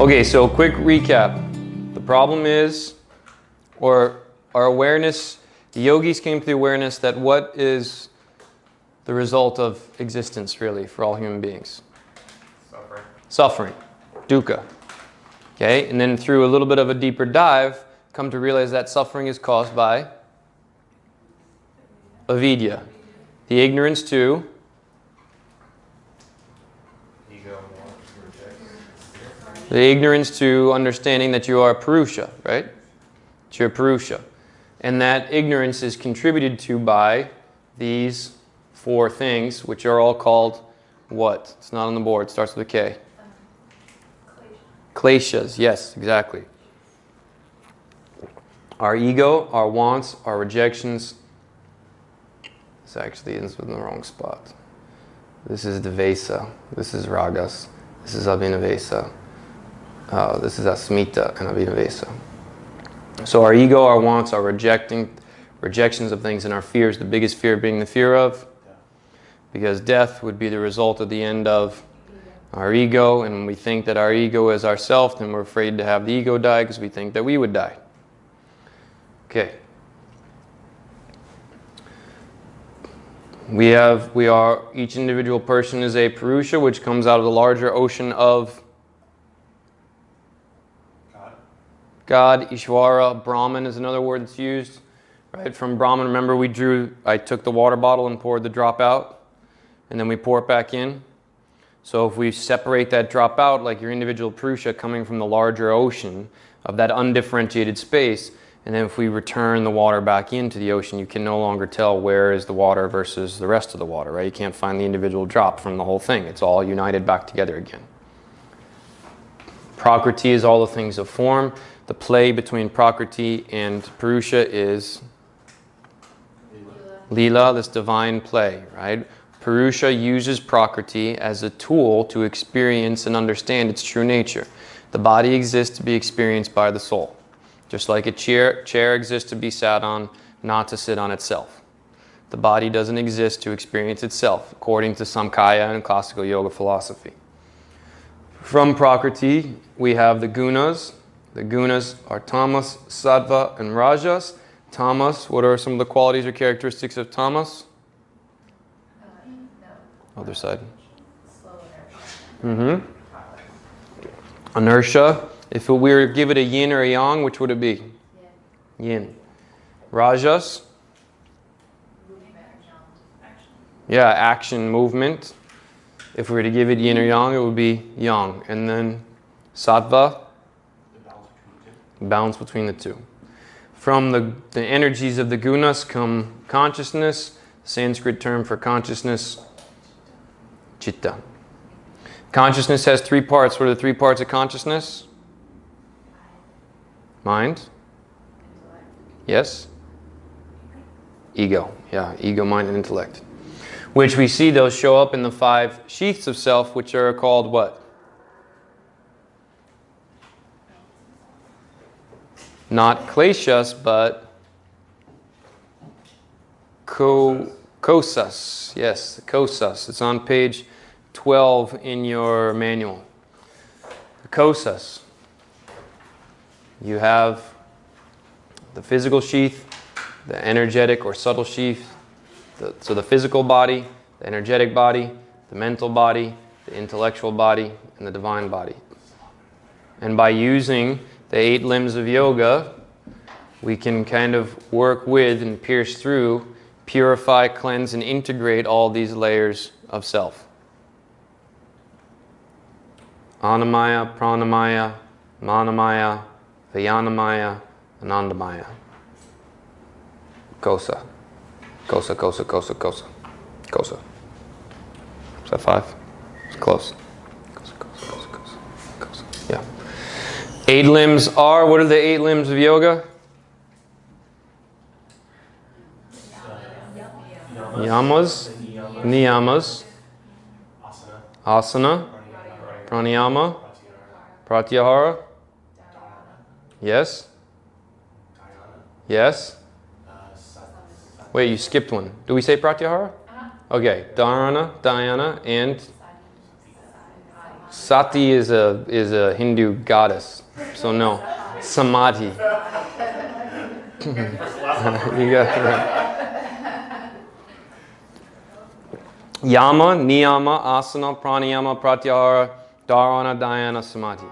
Okay, so quick recap. The problem is, or our awareness, the yogis came to the awareness that what is the result of existence really for all human beings? Suffering. Suffering, dukkha. Okay, and then through a little bit of a deeper dive, come to realize that suffering is caused by avidya, the ignorance to the ignorance to understanding that you are Purusha, right? That you're Purusha. And that ignorance is contributed to by these four things, which are all called what? It's not on the board. It starts with a K. Kleshas. Yes, exactly. Our ego, our wants, our rejections. This actually ends in the wrong spot. This is Devesa. This is Ragas. This is Abhinavesa. This is Asmita and Abhinavesa. So our ego, our wants, our rejections of things, and our fears, the biggest fear being the fear of? Because death would be the result of the end of our ego, and when we think that our ego is ourself, then we're afraid to have the ego die because we think that we would die. Okay. Each individual person is a Purusha, which comes out of the larger ocean of God, Ishvara. Brahman is another word that's used, right? From Brahman, remember I took the water bottle and poured the drop out, and then we pour it back in. So if we separate that drop out, like your individual Purusha coming from the larger ocean of that undifferentiated space, and then if we return the water back into the ocean, you can no longer tell where is the water versus the rest of the water, right? You can't find the individual drop from the whole thing. It's all united back together again. Prakriti is all the things of form. The play between Prakriti and Purusha is Leela, this divine play, right? Purusha uses Prakriti as a tool to experience and understand its true nature. The body exists to be experienced by the soul. Just like a chair exists to be sat on, not to sit on itself. The body doesn't exist to experience itself, according to Samkhya and classical yoga philosophy. From Prakriti, we have the gunas. The gunas are tamas, sattva, and rajas. Tamas, what are some of the qualities or characteristics of tamas? Other side. Inertia. If we were to give it a yin or a yang, which would it be? Yin. Rajas? Yeah, action, movement. If we were to give it yin or yang, it would be yang. And then sattva? Balance between the two. From the energies of the gunas come consciousness, Sanskrit term for consciousness, chitta. Consciousness has three parts. What are the three parts of consciousness? Mind? Yes? Ego. Yeah, ego, mind, and intellect. Which we see those show up in the five sheaths of self, which are called what? Not kleshas, but kosas. Yes, kosas. It's on page 12 in your manual. The kosas. You have the physical sheath, the energetic or subtle sheath, so the physical body, the energetic body, the mental body, the intellectual body, and the divine body. And by using the 8 limbs of yoga, we can kind of work with and pierce through, purify, cleanse, and integrate all these layers of self. Annamaya, pranamaya, manamaya, vyanamaya, anandamaya. Kosa. Kosa, kosa, kosa, kosa. Kosa. Is that 5? It's close. Kosa, kosa, kosa, kosa. Kosa. Yeah. 8 limbs are, what are the 8 limbs of yoga? Yamas, niyamas, asana, pranayama, pratyahara. Yes? Yes? Wait, you skipped one. Do we say pratyahara? Okay, dharana, dhyana, and Sati is a Hindu goddess, so no. Samadhi. You got it right. Yama, niyama, asana, pranayama, pratyahara, dharana, dhyana, samadhi.